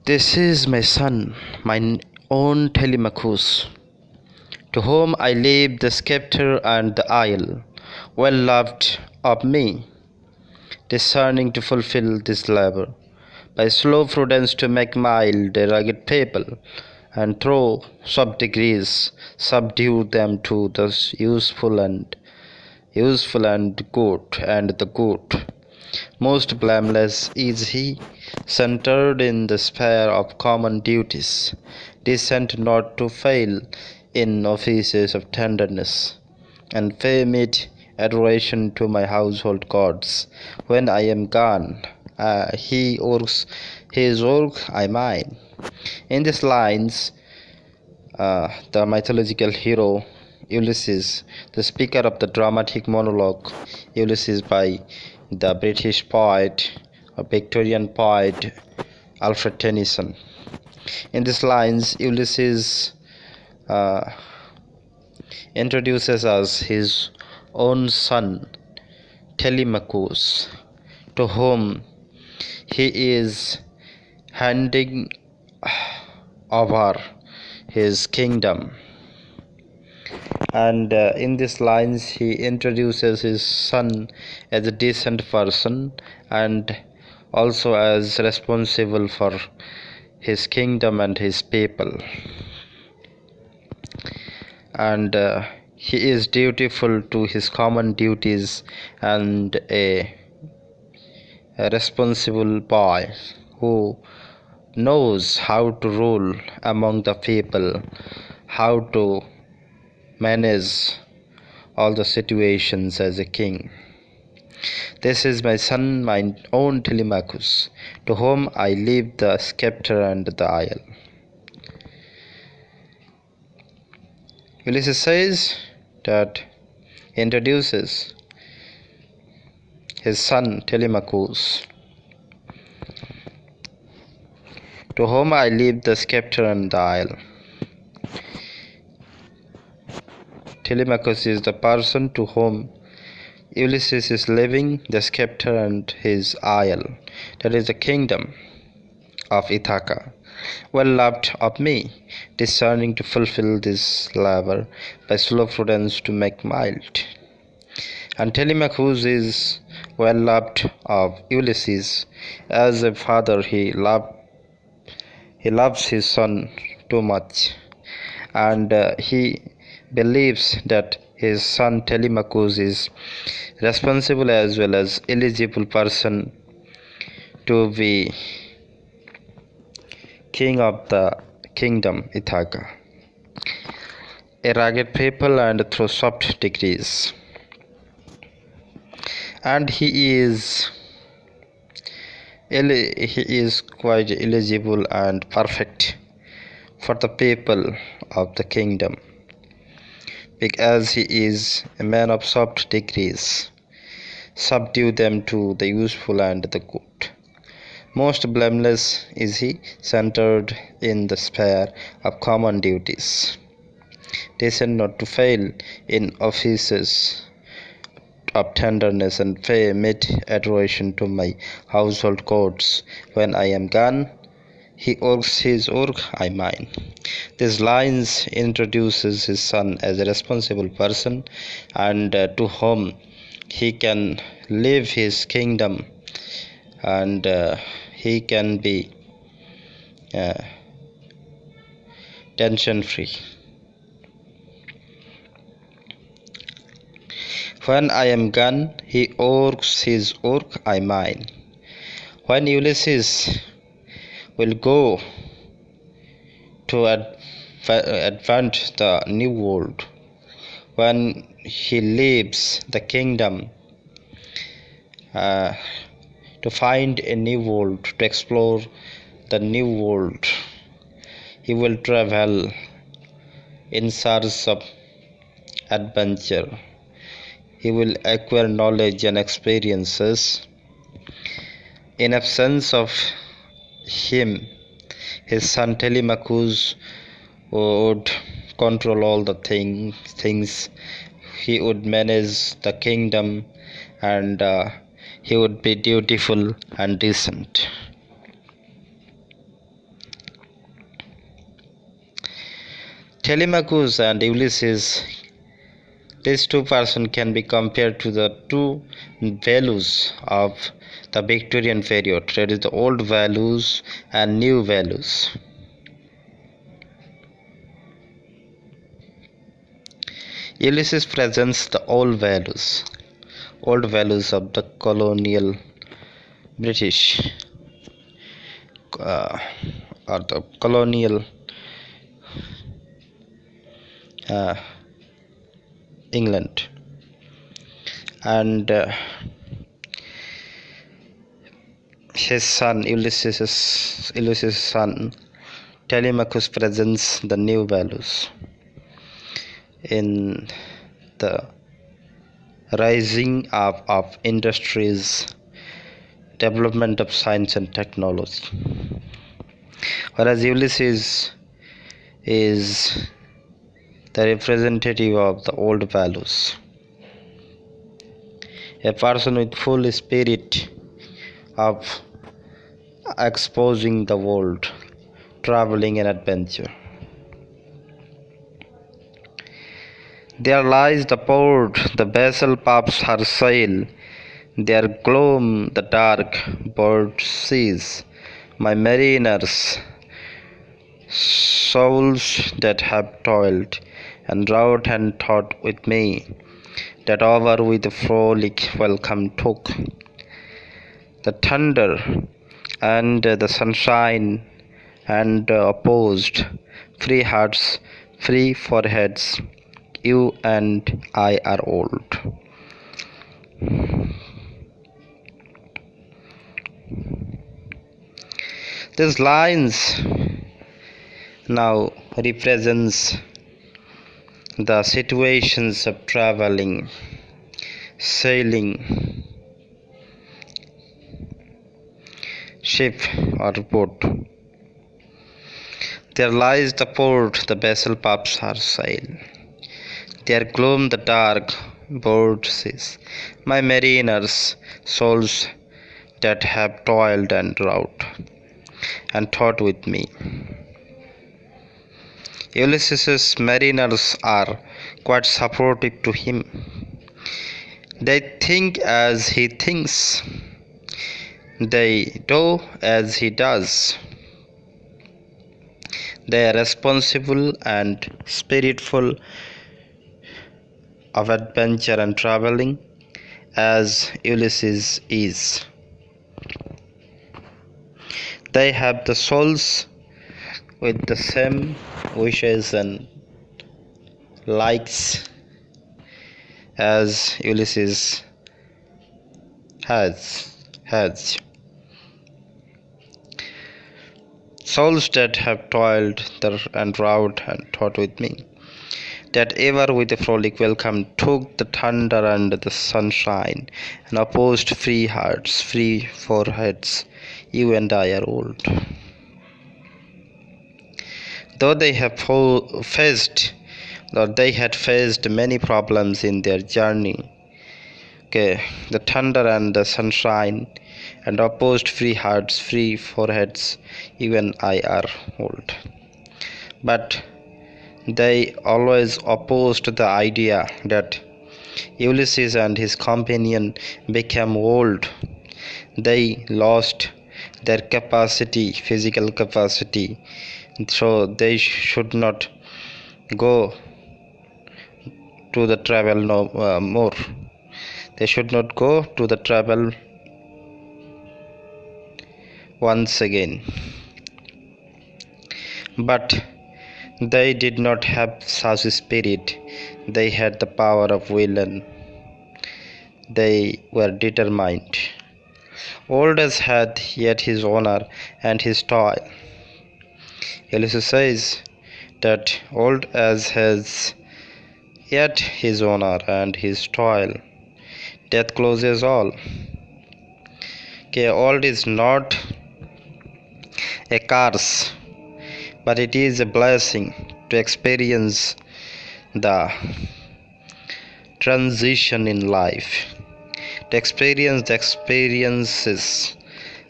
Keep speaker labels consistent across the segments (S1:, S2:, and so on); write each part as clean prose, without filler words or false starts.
S1: This is my son, mine own Telemachus, to whom I leave the sceptre and the isle, well loved of me, discerning to fulfill this labor, by slow prudence to make mild a rugged people, and through sub-degrees subdue them to the useful and good, and the good. Most blameless is he, centered in the sphere of common duties, decent not to fail in offices of tenderness, and pay meet adoration to my household gods. When I am gone, he works his work, I mine. In these lines, the mythological hero Ulysses, the speaker of the dramatic monologue Ulysses by the British poet or Victorian poet Alfred Tennyson. In these lines, Ulysses uh, introduces us his own son Telemachus, to whom he is handing over his kingdom. And in these lines, he introduces his son as a decent person and also as responsible for his kingdom and his people. And he is dutiful to his common duties and a responsible boy who knows how to rule among the people, how to manage all the situations as a king. This is my son, mine own Telemachus, to whom I leave the sceptre and the isle. Ulysses says that he introduces his son Telemachus, to whom I leave the sceptre and the isle. Telemachus is the person to whom Ulysses is leaving the sceptre and his isle, that is the kingdom of Ithaca, well loved of me, discerning to fulfill this labor by slow prudence to make mild. And Telemachus is well loved of Ulysses. As a father, he loves his son too much, and he believes that his son Telemachus is responsible as well as eligible person to be king of the kingdom Ithaca, a rugged people and through soft degrees. And he is quite eligible and perfect for the people of the kingdom, because he is a man of soft degrees, subdue them to the useful and the good. Most blameless is he, centered in the sphere of common duties, decent not to fail in offices of tenderness, and pay meet adoration to my household gods. When I am gone, he works his work, I mine. These lines introduces his son as a responsible person, and to whom he can live his kingdom, and he can be tension free. When I am gone, he works his work, I mine. When Ulysses will go to advance the new world, when he leaves the kingdom to find a new world, to explore the new world, he will travel in search of adventure. He will acquire knowledge and experiences. In absence of him, his son Telemachus would control all the things. He would manage the kingdom, and he would be dutiful and decent. Telemachus and Ulysses, these two persons can be compared to the two values of the Victorian period, that is the old values and new values. Ulysses presents the old values of the colonial British or the colonial England, and his son Ulysses' son Telemachus presents the new values in the rising up of industries, development of science and technology, whereas Ulysses is the representative of the old values, a person with full spirit of exposing the world, traveling and adventure. There lies the port, the vessel puffs her sail, there gloom the dark bird seas, my mariners, souls that have toiled and wrought and thought with me, that over with frolic welcome took the thunder and the sunshine, and opposed free hearts, free foreheads, you and I are old. These lines now represents the situations of traveling, sailing, ship or boat. There lies the port, the vessel puffs her sail. There gloom the dark bird seas, my mariners, souls that have toiled and wrought and thought with me. Ulysses' mariners are quite supportive to him. They think as he thinks. They do as he does. They are responsible and spiritful of adventure and traveling as Ulysses is. They have the souls with the same wishes and likes as Ulysses has. Souls that have toiled and wrought and thought with me, that ever with a frolic welcome took the thunder and the sunshine, and opposed free hearts, free foreheads, you and I are old. Though they had faced many problems in their journey, the thunder and the sunshine, and opposed free hearts, free foreheads, even I are old. But they always opposed the idea that Ulysses and his companion became old. They lost their capacity, physical capacity, so they should not go to the travel more. They should not go to the travel once again. But they did not have such spirit. They had the power of will and they were determined. Old as had yet his honor and his toil. Ulysses says that old as has yet his honor and his toil, death closes all. Old is not a curse, but it is a blessing to experience the transition in life, to experience the experiences,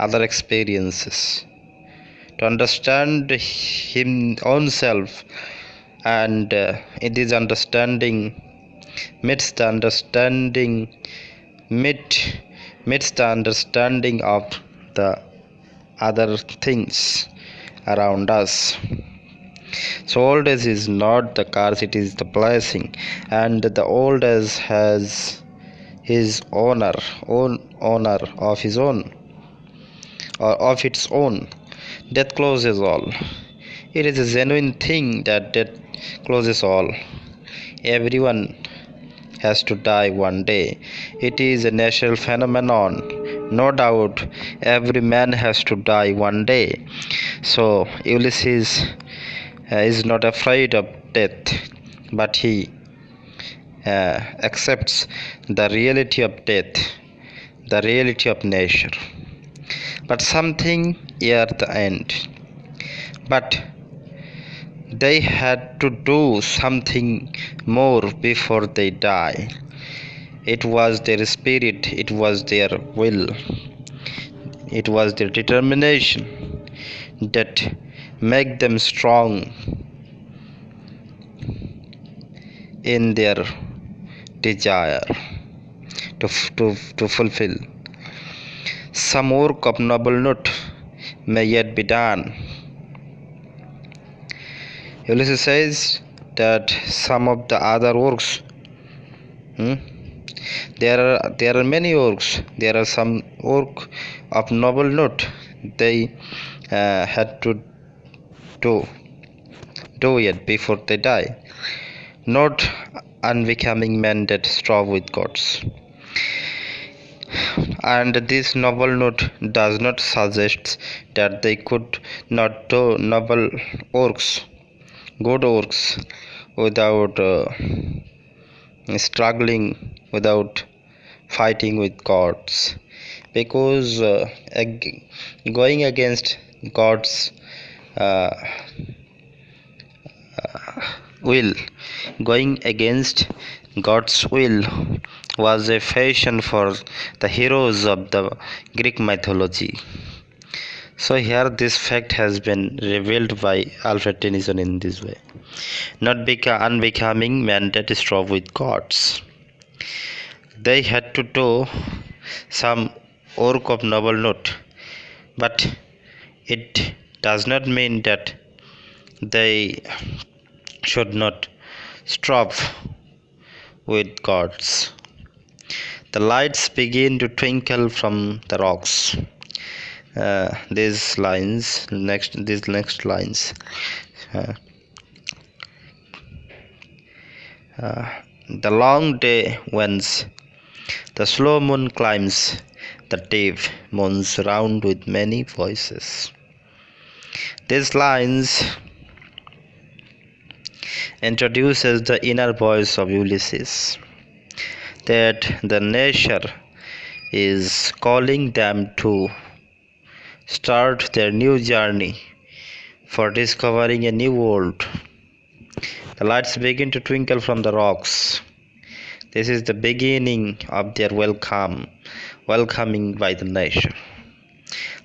S1: other experiences, to understand him own self and it is understanding midst the understanding mid midst the understanding of the other things around us. So old age is not the curse, it is the blessing, and the old age has his own honor of his own or of its own. Death closes all. It is a genuine thing that death closes all. Everyone has to die one day. It is a natural phenomenon. No doubt, every man has to die one day. So Ulysses is not afraid of death, but he accepts the reality of death, the reality of nature. But something at the end. But they had to do something more before they die. It was their spirit, it was their will, it was their determination that make them strong in their desire to fulfill. Some work of noble note may yet be done. Ulysses says that some of the other works, there are many works. There are some work of noble note they had to do it before they die. Not unbecoming men that strive with gods. And this noble note does not suggest that they could not do noble works, good works, without struggling, without fighting with gods, because going against God's uh, will, going against God's will was a fashion for the heroes of the Greek mythology. So here this fact has been revealed by Alfred Tennyson in this way. Not unbecoming men that strive with gods. They had to do some work of noble note, but it does not mean that they should not strive with gods. The lights begin to twinkle from the rocks. These next lines. The long day wanes. The slow moon climbs. The deep moons round with many voices. These lines introduces the inner voice of Ulysses, that the nature is calling them to start their new journey for discovering a new world. The lights begin to twinkle from the rocks. This is the beginning of their welcoming by the nature.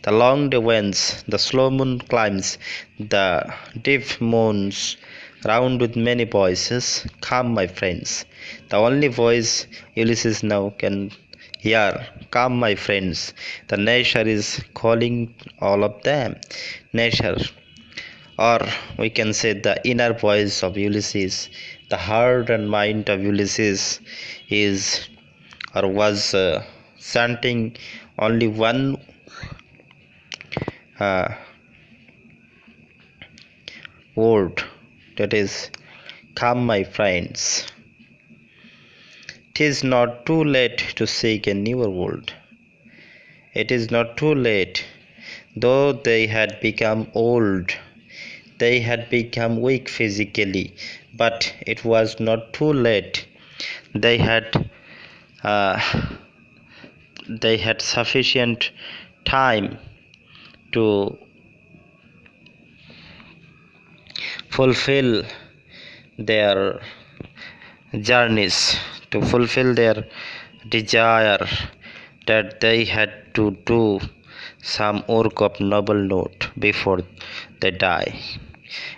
S1: The long day wanes, the slow moon climbs, the deep moons round with many voices. Come, my friends. The only voice Ulysses now can hear. Come, my friends. The nature is calling all of them. Nature, or we can say the inner voice of Ulysses, the heart and mind of Ulysses is or was chanting only one word, that is, come, my friends. 'Tis not too late to seek a newer world. It is not too late, though they had become old. They had become weak physically, but it was not too late. They had sufficient time to fulfill their journeys, to fulfill their desire, that they had to do some work of noble note before they die.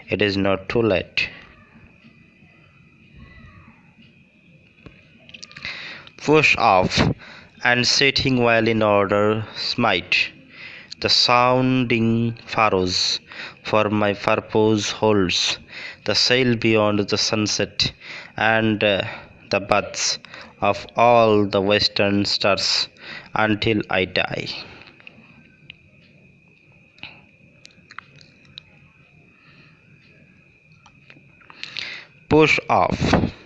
S1: It is not too late. Push off, and setting while in order, smite the sounding furrows, for my purpose holds the sail beyond the sunset, and the buds of all the western stars until I die. Push off.